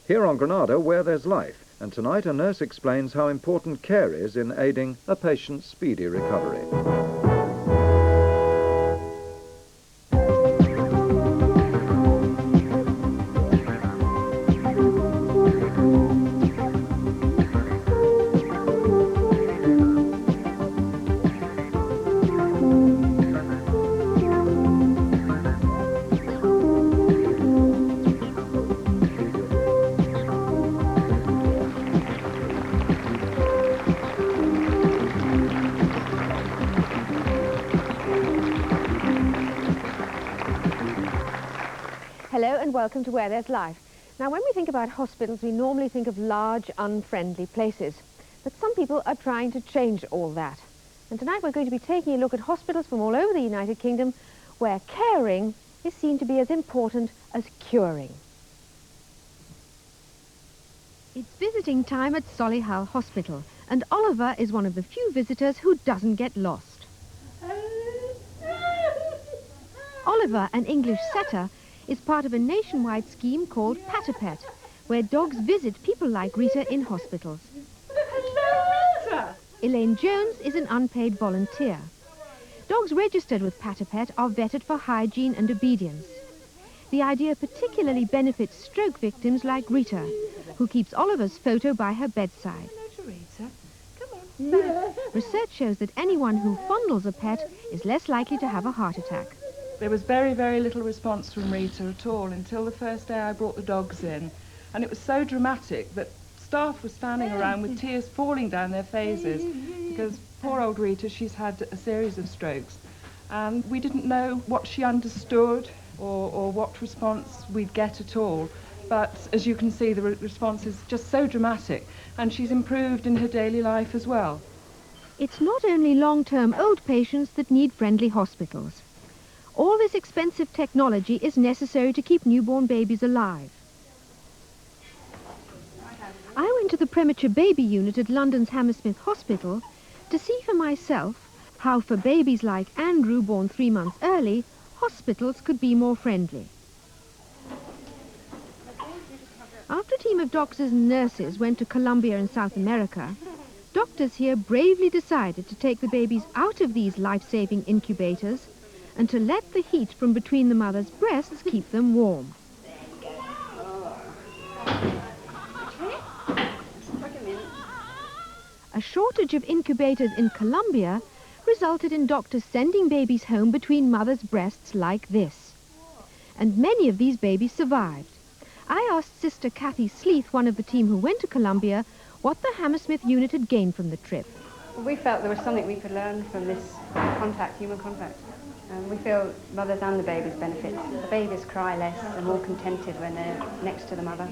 Here on Granada, where there's life, and tonight a nurse explains how important care is in aiding a patient's speedy recovery. Hello and welcome to Where There's Life. Now, when we think about hospitals, we normally think of large, unfriendly places. But some people are trying to change all that. And tonight we're going to be taking a look at hospitals from all over the United Kingdom where caring is seen to be as important as curing. It's visiting time at Solihull Hospital, and Oliver is one of the few visitors who doesn't get lost. Oliver, an English setter, is part of a nationwide scheme called Patapet, where dogs visit people like Rita in hospitals. Elaine Jones is an unpaid volunteer. Dogs registered with Patapet are vetted for hygiene and obedience. The idea particularly benefits stroke victims like Rita, who keeps Oliver's photo by her bedside. Research shows that anyone who fondles a pet is less likely to have a heart attack. There was very, very little response from Rita at all until the first day I brought the dogs in. And it was so dramatic that staff were standing around with tears falling down their faces because poor old Rita, she's had a series of strokes. And we didn't know what she understood or what response we'd get at all. But as you can see, the response is just so dramatic. And she's improved in her daily life as well. It's not only long-term old patients that need friendly hospitals. All this expensive technology is necessary to keep newborn babies alive. I went to the premature baby unit at London's Hammersmith Hospital to see for myself how, for babies like Andrew, born 3 months early, hospitals could be more friendly. After a team of doctors and nurses went to Colombia in South America, doctors here bravely decided to take the babies out of these life-saving incubators and to let the heat from between the mother's breasts keep them warm. A shortage of incubators in Colombia resulted in doctors sending babies home between mothers' breasts like this. And many of these babies survived. I asked Sister Kathy Sleeth, one of the team who went to Colombia, what the Hammersmith unit had gained from the trip. We felt there was something we could learn from this contact, human contact. We feel mothers and the babies benefit. The babies cry less and more contented when they're next to the mother.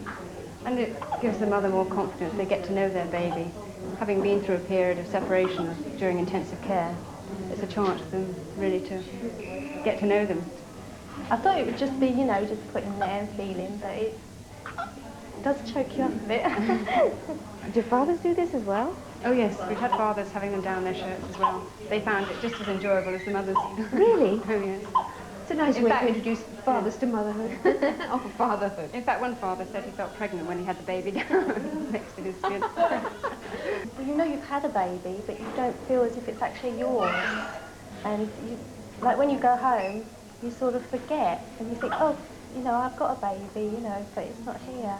And it gives the mother more confidence. They get to know their baby. Having been through a period of separation during intensive care, it's a chance for them really to get to know them. I thought it would just be, you know, just putting there and feeling, but it does choke you up a bit. Do fathers do this as well? Oh yes, we've had fathers having them down their shirts as well. They found it just as enjoyable as the mothers. Really? Oh yes. It's a nice way to introduce fathers to motherhood. Oh, fatherhood. In fact, one father said he felt pregnant when he had the baby down next to his skin. Well, you know you've had a baby, but you don't feel as if it's actually yours. And you, like when you go home, you sort of forget and you think, oh, you know, I've got a baby, you know, but it's not here.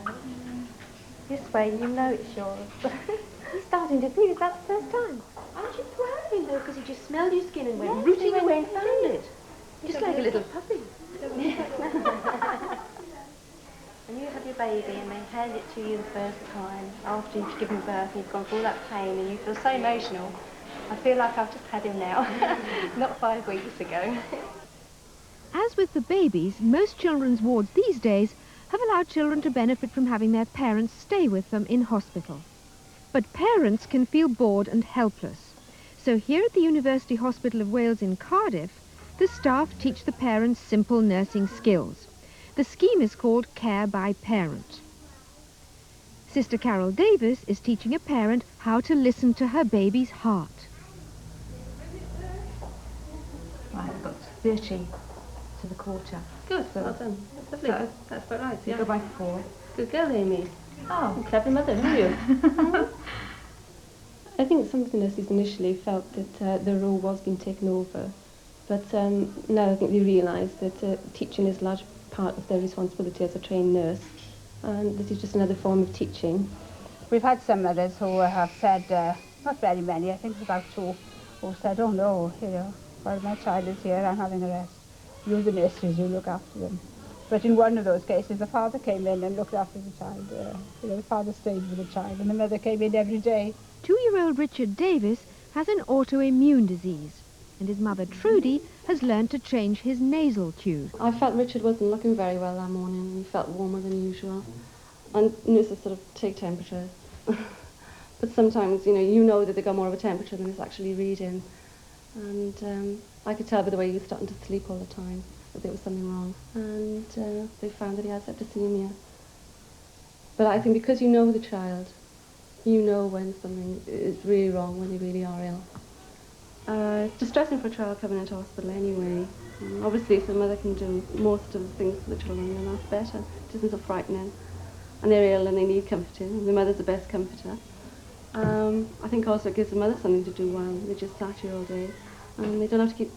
This way, you know it's yours. He's starting to think, is that the first time? Aren't you proud, you know, because he just smelled your skin and went Yes, rooting he went away and found it. Just like a little puppy. When you have your baby and they hand it to you the first time, after you've given birth and you've gone through all that pain and you feel so emotional, I feel like I've just had him now, not 5 weeks ago. As with the babies, most children's wards these days have allowed children to benefit from having their parents stay with them in hospital. But parents can feel bored and helpless. So here at the University Hospital of Wales in Cardiff, the staff teach the parents simple nursing skills. The scheme is called Care by Parent. Sister Carol Davis is teaching a parent how to listen to her baby's heart. Right, I've got 30 to the quarter. Good, well done. That's lovely. So, that's about right, you yeah. go by 4. Good girl, Amy. Oh, clever mother, aren't you? I think some of the nurses initially felt that their role was being taken over, but now I think they realise that teaching is a large part of their responsibility as a trained nurse, and this is just another form of teaching. We've had some mothers who have said, not very many, I think it's about 2, who said, oh no, while my child is here, I'm having a rest. You, the nurses, you look after them. But in one of those cases, the father came in and looked after the child. The father stayed with the child, and the mother came in every day. 2-year-old Richard Davis has an autoimmune disease, and his mother Trudy has learned to change his nasal tube. I felt Richard wasn't looking very well that morning. He felt warmer than usual, and nurses sort of take temperatures. But sometimes, you know that they got more of a temperature than it's actually reading, and I could tell by the way he was starting to sleep all the time that there was something wrong, and they found that he has septicemia. But I think because you know the child, you know when something is really wrong, when they really are ill. It's distressing for a child coming into hospital anyway. Obviously, if the mother can do most of the things for the children, then that's better. It isn't so frightening. And they're ill and they need comforting. The mother's the best comforter. I think also it gives the mother something to do while they're just sat here all day. And they don't have to keep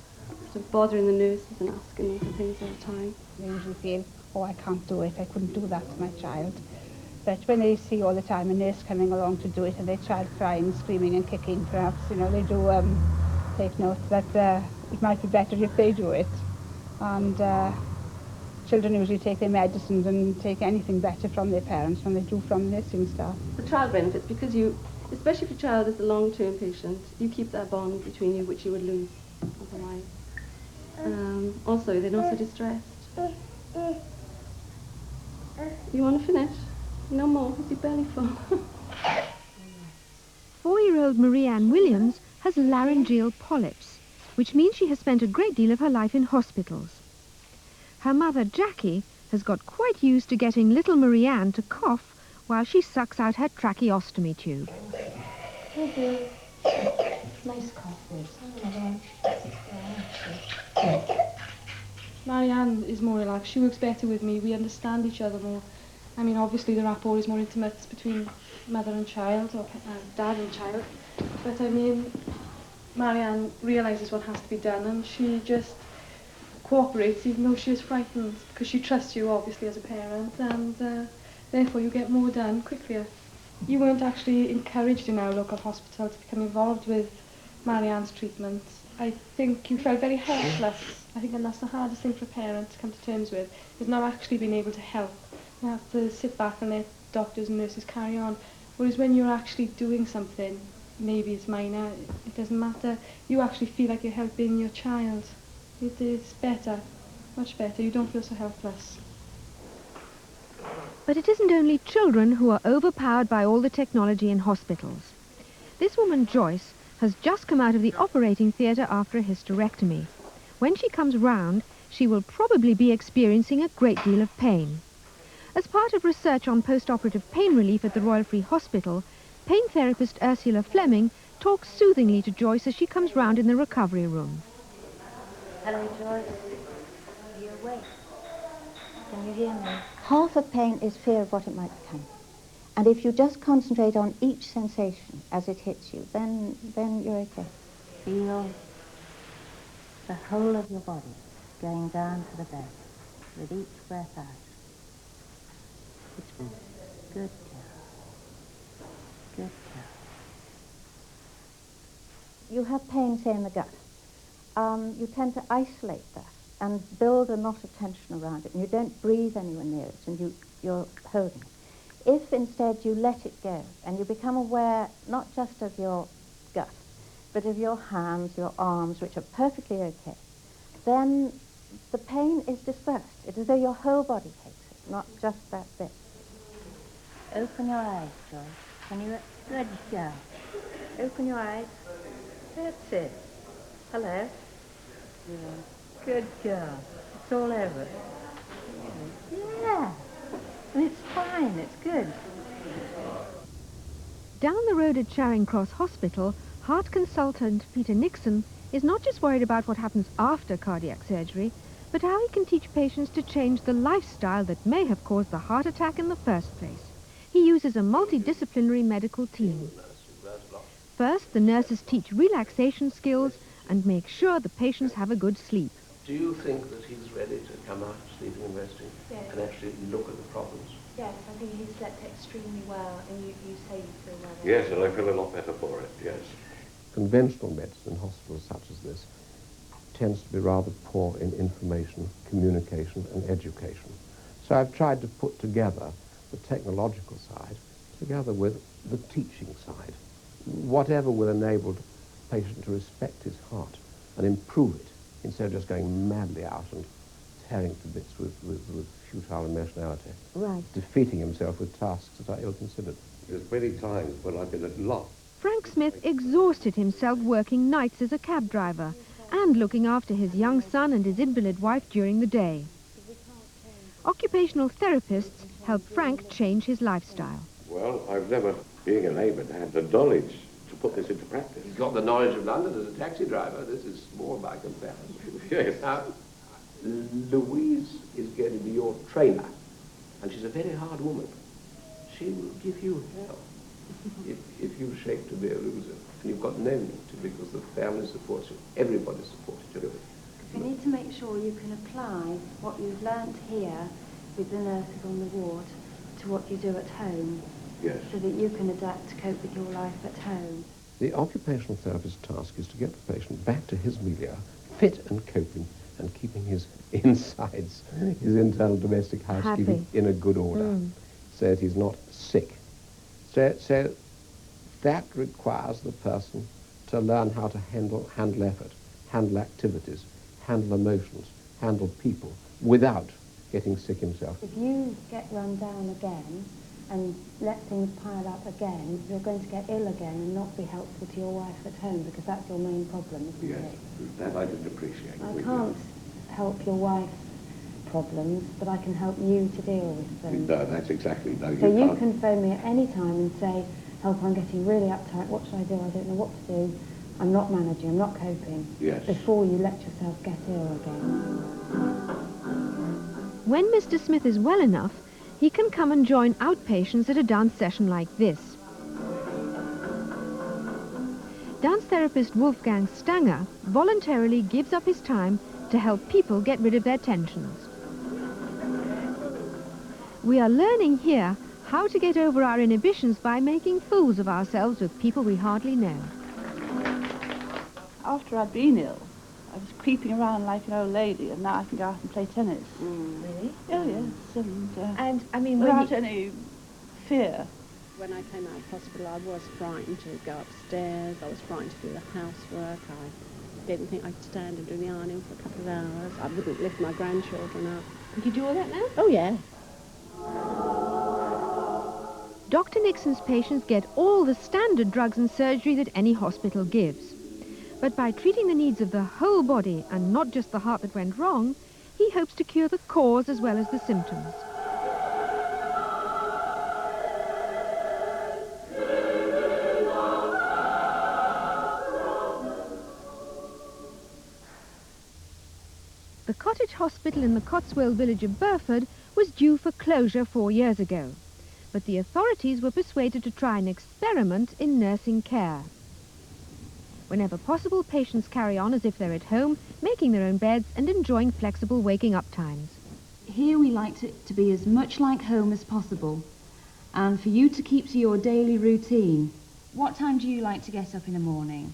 sort of bothering the nurses and asking them for things all the time. They usually feel, oh, I can't do it, I couldn't do that to my child. But when they see all the time a nurse coming along to do it and their child crying, screaming and kicking, perhaps, they do take note that it might be better if they do it. And children usually take their medicines and take anything better from their parents than they do from nursing staff. The child benefits because especially if your child is a long-term patient, you keep that bond between you which you would lose otherwise. Also, they're not so distressed. You want to finish? No more, is your belly full? 4-year-old Marie-Anne Williams has laryngeal polyps, which means she has spent a great deal of her life in hospitals. Her mother, Jackie, has got quite used to getting little Marie-Anne to cough while she sucks out her tracheostomy tube. Thank you. Nice coffee. Marianne is more relaxed. She works better with me. We understand each other more. I mean, obviously the rapport is more intimate between mother and child, or dad and child. But I mean, Marianne realises what has to be done, and she just cooperates even though she is frightened, because she trusts you obviously as a parent, and therefore you get more done quicker. You weren't actually encouraged in our local hospital to become involved with Marianne's treatment. I think you felt very helpless. I think that's the hardest thing for a parent to come to terms with, is not actually being able to help. You have to sit back and let doctors and nurses carry on. Whereas when you're actually doing something, maybe it's minor, it doesn't matter, you actually feel like you're helping your child. It is better, much better. You don't feel so helpless. But it isn't only children who are overpowered by all the technology in hospitals. This woman, Joyce, has just come out of the operating theatre after a hysterectomy. When she comes round, she will probably be experiencing a great deal of pain. As part of research on post-operative pain relief at the Royal Free Hospital, pain therapist Ursula Fleming talks soothingly to Joyce as she comes round in the recovery room. Hello, Joyce. Are you awake? Can you hear me? Half of pain is fear of what it might become. And if you just concentrate on each sensation as it hits you, then you're okay. Feel the whole of your body going down to the bed with each breath out. It's good. Good girl. Good girl. You have pain, say, in the gut. You tend to isolate that and build a knot of tension around it, and you don't breathe anywhere near it, and you're holding it. If instead you let it go and you become aware not just of your gut, but of your hands, your arms, which are perfectly okay, then the pain is dispersed. It's as though your whole body takes it, not just that bit. Open your eyes, Joyce. Can you? Good girl. Open your eyes. That's it. Hello. Yeah. Good girl. It's all over. Yeah. And it's fine. It's good. Down the road at Charing Cross Hospital, heart consultant Peter Nixon is not just worried about what happens after cardiac surgery, but how he can teach patients to change the lifestyle that may have caused the heart attack in the first place. He uses uses a multidisciplinary medical team. First, the nurses teach relaxation skills and make sure the patients have a good sleep. Do you think that he's ready to come out sleeping and resting and actually look at the problems? Yes, I think he slept extremely well, and you say you feel well. Yes, and I feel a lot better for it, yes. Conventional medicine in hospitals such as this tends to be rather poor in information, communication and education. So I've tried to put together the technological side together with the teaching side. Whatever will enable the patient to respect his heart and improve it instead of just going madly out and tearing to bits with futile emotionality. Right. Defeating himself with tasks that are ill-considered. There's many times when I've been at loss. Frank Smith exhausted himself working nights as a cab driver and looking after his young son and his invalid wife during the day. Occupational therapists helped Frank change his lifestyle. Well, I've never, being a layman, had the knowledge to put this into practice. You've got the knowledge of London as a taxi driver. This is small by comparison. Yes. Now, Louise is going to be your trainer, and she's a very hard woman. She will give you hell if you shake to be a loser. And you've got no need to, because the family supports you. Everybody supports you. You need to make sure you can apply what you've learnt here with the nurses on the ward to what you do at home. Yes. So that you can adapt to cope with your life at home. The occupational therapist's task is to get the patient back to his milieu, fit and coping, and keeping his insides, his internal domestic housekeeping in a good order, so that he's not sick. So that requires the person to learn how to handle effort, handle activities, handle emotions, handle people, without getting sick himself. If you get run down again and let things pile up again, you're going to get ill again and not be helpful to your wife at home, because that's your main problem, isn't Yes, it? that I didn't appreciate. I can't help your wife's problems, but I can help you to deal with them. No, that's exactly, no, you So you can't. can phone me at any time and say, help, I'm getting really uptight, what should I do? I don't know what to do. I'm not managing, I'm not coping. Yes. Before you let yourself get ill again. When Mr. Smith is well enough, he can come and join outpatients at a dance session like this. Dance therapist Wolfgang Stanger voluntarily gives up his time to help people get rid of their tensions. We are learning here how to get over our inhibitions by making fools of ourselves with people we hardly know. After I'd been ill, I was creeping around like an old lady, and now I can go out and play tennis. Really? Oh, yes, And, I mean, without any fear. When I came out of hospital, I was frightened to go upstairs. I was frightened to do the housework. I didn't think I could stand and do the ironing for a couple of hours. I wouldn't lift my grandchildren up. You can do all that now? Oh, yeah. Dr. Nixon's patients get all the standard drugs and surgery that any hospital gives. But by treating the needs of the whole body and not just the heart that went wrong, he hopes to cure the cause as well as the symptoms. The cottage hospital in the Cotswold village of Burford was due for closure 4 years ago, but the authorities were persuaded to try an experiment in nursing care. Whenever possible, patients carry on as if they're at home, making their own beds and enjoying flexible waking up times. Here we like it to be as much like home as possible, and for you to keep to your daily routine. What time do you like to get up in the morning?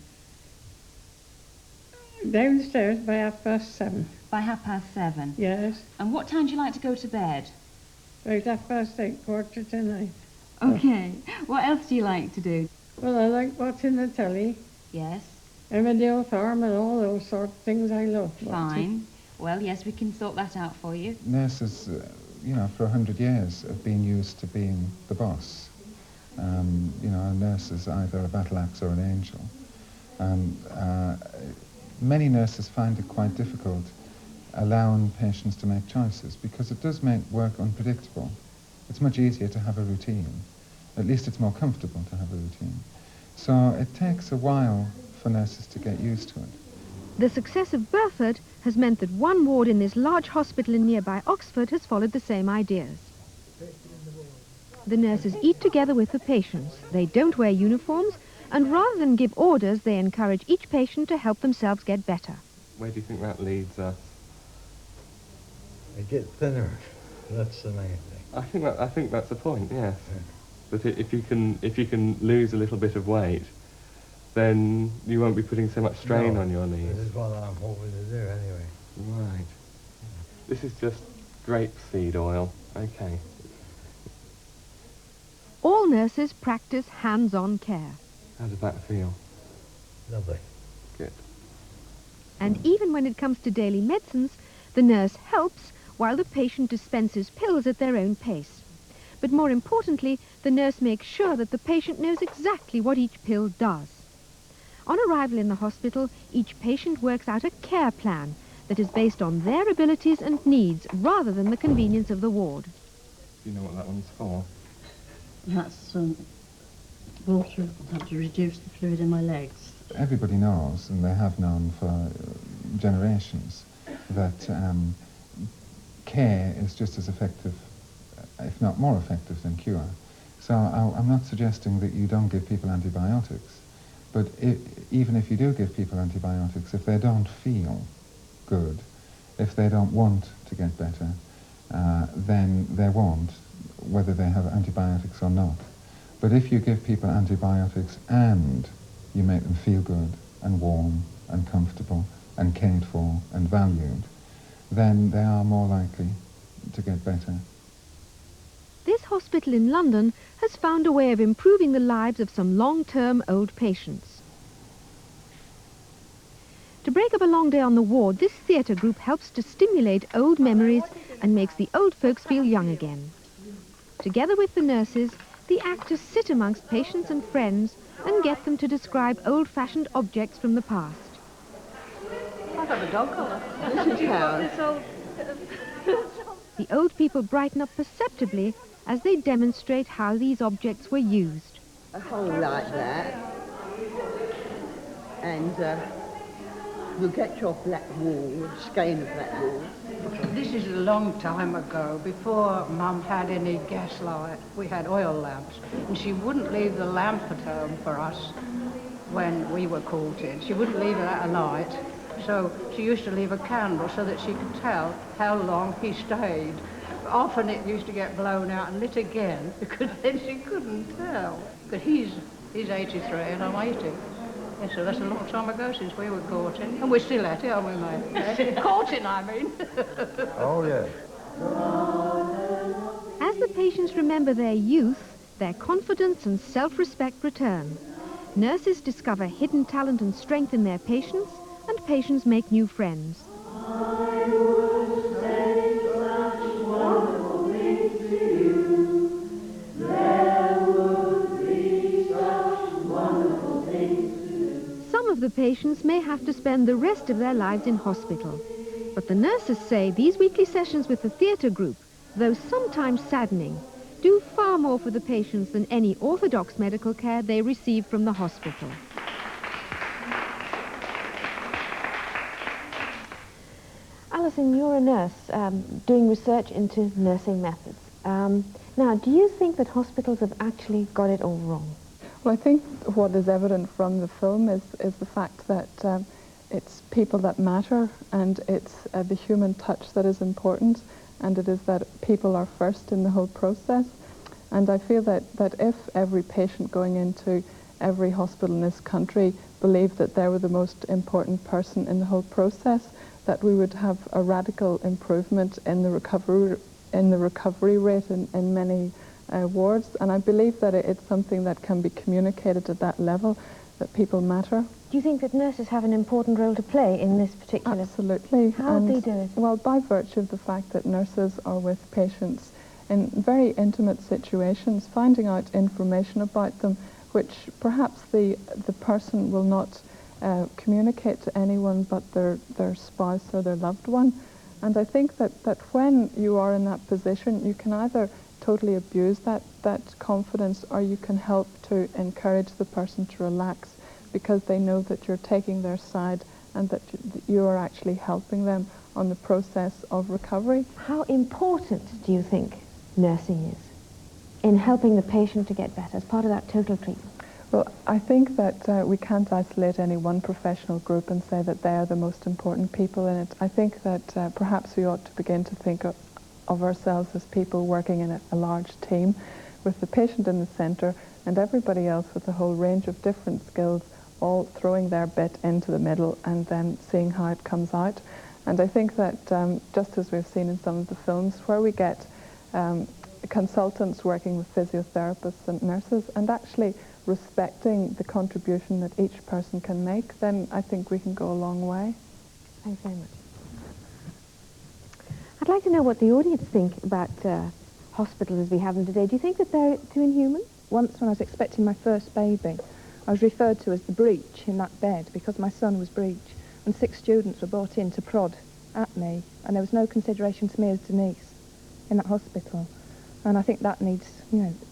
Downstairs by 7:30. By 7:30? Yes. And what time do you like to go to bed? About 8:30, 8:45. Okay. What else do you like to do? Well, I like watching the telly. Yes. Emmerdale Farm and all those sort of things I love. Fine. Well, yes, we can sort that out for you. Nurses, for 100 years have been used to being the boss. A nurse is either a battle axe or an angel. And many nurses find it quite difficult allowing patients to make choices because it does make work unpredictable. It's much easier to have a routine. At least it's more comfortable to have a routine. So it takes a while for nurses to get used to it. The success of Burford has meant that one ward in this large hospital in nearby Oxford has followed the same ideas. The nurses eat together with the patients. They don't wear uniforms, and rather than give orders, they encourage each patient to help themselves get better. Where do you think that leads us? They get thinner. That's the main thing. I think that's the point. Yes. Yeah. That if you can lose a little bit of weight, then you won't be putting so much strain on your knees. This is what I'm hoping to do anyway. Right. This is just grapeseed oil. Okay. All nurses practice hands-on care. How does that feel? Lovely. Good. And even when it comes to daily medicines, the nurse helps while the patient dispenses pills at their own pace. But more importantly, the nurse makes sure that the patient knows exactly what each pill does. On arrival in the hospital, each patient works out a care plan that is based on their abilities and needs rather than the convenience of the ward. Do you know what that one's for? That's water to reduce the fluid in my legs. Everybody knows, and they have known for generations, that care is just as effective, if not more effective, than cure. So I'm not suggesting that you don't give people antibiotics, but even if you do give people antibiotics, if they don't feel good, if they don't want to get better, then they won't, whether they have antibiotics or not. But if you give people antibiotics and you make them feel good and warm and comfortable and cared for and valued, then they are more likely to get better. This hospital in London has found a way of improving the lives of some long-term old patients. To break up a long day on the ward, this theatre group helps to stimulate old memories and makes the old folks feel young again. Together with the nurses, the actors sit amongst patients and friends and get them to describe old-fashioned objects from the past. I've got a dog collar. The old people brighten up perceptibly as they demonstrate how these objects were used. A hole like that, and you get your black wool, skein of black wool. This is a long time ago, before Mum had any gas light. We had oil lamps, and she wouldn't leave the lamp at home for us when we were called in. She wouldn't leave it alight, so she used to leave a candle so that she could tell how long he stayed. Often it used to get blown out and lit again, because then she couldn't tell. But he's 83 and I'm 80. Yeah, so that's a long time ago since we were caught in. And we're still at it, aren't we, mate? Caught in, I mean. Oh, yeah. As the patients remember their youth, their confidence and self-respect return. Nurses discover hidden talent and strength in their patients, and patients make new friends. Some of the patients may have to spend the rest of their lives in hospital. But the nurses say these weekly sessions with the theatre group, though sometimes saddening, do far more for the patients than any orthodox medical care they receive from the hospital. Alison, you're a nurse doing research into nursing methods. Now, do you think that hospitals have actually got it all wrong? Well, I think what is evident from the film is the fact that it's people that matter, and it's the human touch that is important, and it is that people are first in the whole process. And I feel that if every patient going into every hospital in this country believed that they were the most important person in the whole process, that we would have a radical improvement in the recovery rate in many wards. And I believe that it's something that can be communicated at that level, that people matter. Do you think that nurses have an important role to play in this particular... Absolutely. How do they do it? Well, by virtue of the fact that nurses are with patients in very intimate situations, finding out information about them, which perhaps the person will not communicate to anyone but their spouse or their loved one. And I think that when you are in that position, you can either totally abuse that confidence, or you can help to encourage the person to relax, because they know that you're taking their side and that you are actually helping them on the process of recovery. How important do you think nursing is? in helping the patient to get better as part of that total treatment? Well, I think that we can't isolate any one professional group and say that they are the most important people in it. I think that perhaps we ought to begin to think of ourselves as people working in a large team with the patient in the centre and everybody else with a whole range of different skills all throwing their bit into the middle and then seeing how it comes out. And I think that just as we've seen in some of the films where we get consultants working with physiotherapists and nurses and actually respecting the contribution that each person can make, then I think we can go a long way. Thanks very much. I'd like to know what the audience think about hospitals as we have them today. Do you think that they're too inhuman? Once when I was expecting my first baby, I was referred to as the breech in that bed because my son was breech, and 6 students were brought in to prod at me, and there was no consideration to me as Denise in that hospital. And I think that needs,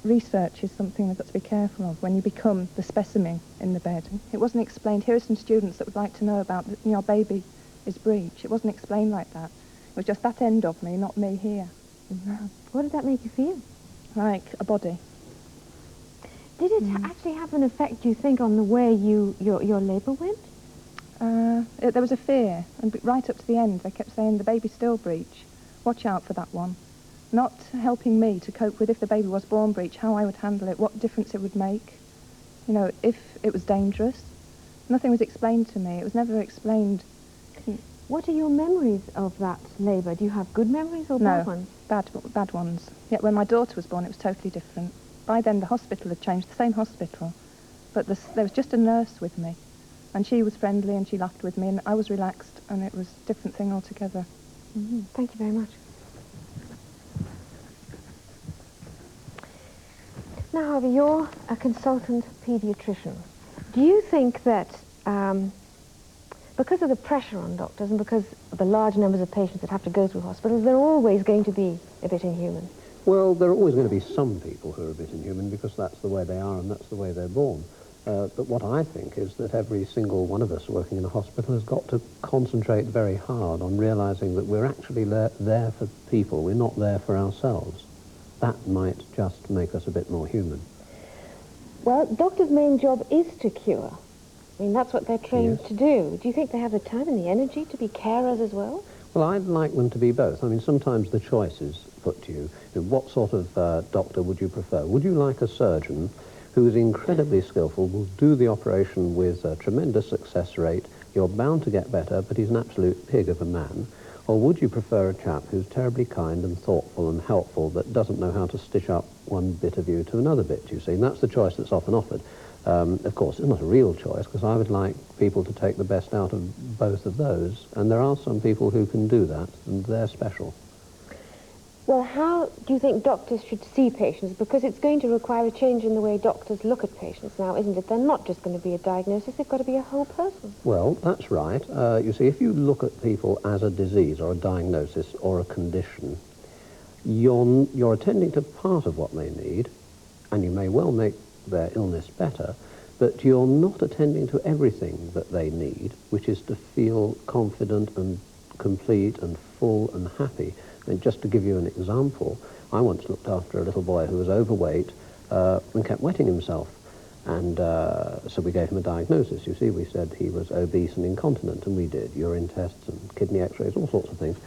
research is something we've got to be careful of when you become the specimen in the bed. It wasn't explained, here are some students that would like to know about, our baby is breech. It wasn't explained like that. It was just that end of me, not me here. Mm-hmm. What did that make you feel? Like a body. Did it actually have an effect, do you think, on the way your labour went? There was a fear, and right up to the end they kept saying the baby's still breech. Watch out for that one. Not helping me to cope with if the baby was born breech, how I would handle it, what difference it would make. If it was dangerous. Nothing was explained to me. It was never explained. What are your memories of that labour? Do you have good memories or bad ones? Bad ones. Yet when my daughter was born, it was totally different. By then, the hospital had changed, the same hospital. But there was just a nurse with me. And she was friendly and she laughed with me and I was relaxed and it was a different thing altogether. Mm-hmm. Thank you very much. Now, Harvey, you're a consultant paediatrician. Do you think that because of the pressure on doctors and because of the large numbers of patients that have to go through hospitals, they're always going to be a bit inhuman? Well, there are always going to be some people who are a bit inhuman because that's the way they are and that's the way they're born. But what I think is that every single one of us working in a hospital has got to concentrate very hard on realising that we're actually there for people, we're not there for ourselves. That might just make us a bit more human. Well, doctors' main job is to cure. I mean, that's what they're trained to do. Do you think they have the time and the energy to be carers as well? Well, I'd like them to be both. I mean, sometimes the choice is put to you. What sort of doctor would you prefer? Would you like a surgeon who is incredibly skillful, will do the operation with a tremendous success rate, you're bound to get better, but he's an absolute pig of a man? Or would you prefer a chap who's terribly kind and thoughtful and helpful but doesn't know how to stitch up one bit of you to another bit, you see? And that's the choice that's often offered. Of course, it's not a real choice, because I would like people to take the best out of both of those, and there are some people who can do that, and they're special. Well, how do you think doctors should see patients? Because it's going to require a change in the way doctors look at patients now, isn't it? They're not just going to be a diagnosis, they've got to be a whole person. Well, that's right. You see, if you look at people as a disease or a diagnosis or a condition, you're attending to part of what they need, and you may well make their illness better, but you're not attending to everything that they need, which is to feel confident and complete and full and happy. And just to give you an example, I once looked after a little boy who was overweight and kept wetting himself. And so we gave him a diagnosis. You see, we said he was obese and incontinent, and we did urine tests and kidney x-rays, all sorts of things.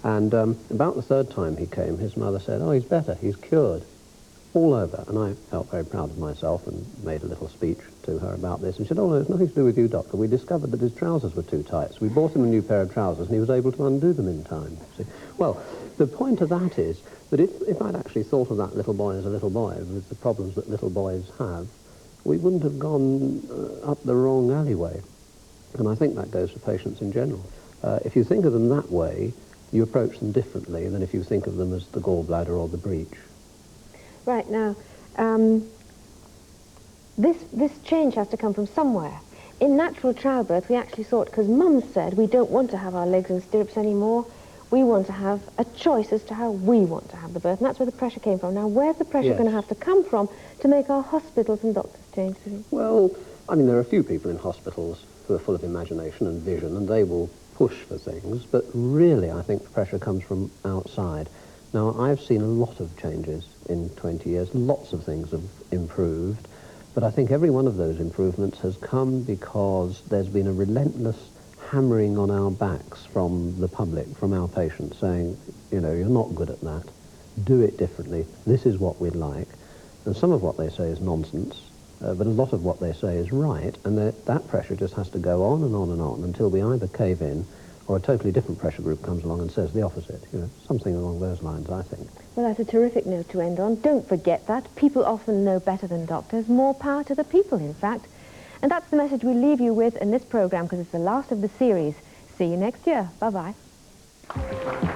And about the 3rd time he came, his mother said, "Oh, he's better, he's cured." All over. And I felt very proud of myself and made a little speech to her about this. And she said, "Oh, no, it's nothing to do with you, doctor. We discovered that his trousers were too tight. So we bought him a new pair of trousers and he was able to undo them in time." See? Well, the point of that is that if I'd actually thought of that little boy as a little boy with the problems that little boys have, we wouldn't have gone up the wrong alleyway. And I think that goes for patients in general. If you think of them that way, you approach them differently than if you think of them as the gallbladder or the breech. Right, now, this change has to come from somewhere. In natural childbirth, we actually thought, because Mum said we don't want to have our legs in stirrups anymore, we want to have a choice as to how we want to have the birth, and that's where the pressure came from. Now, where's the pressure going to have to come from to make our hospitals and doctors change? Well, I mean, there are a few people in hospitals who are full of imagination and vision, and they will push for things, but really I think the pressure comes from outside. Now, I've seen a lot of changes in 20 years. Lots of things have improved. But I think every one of those improvements has come because there's been a relentless hammering on our backs from the public, from our patients, saying, you know, you're not good at that. Do it differently. This is what we'd like. And some of what they say is nonsense, but a lot of what they say is right. And that pressure just has to go on and on and on until we either cave in or a totally different pressure group comes along and says the opposite. You know, something along those lines, I think. Well, that's a terrific note to end on. Don't forget that. People often know better than doctors. More power to the people, in fact. And that's the message we leave you with in this programme, because it's the last of the series. See you next year. Bye-bye.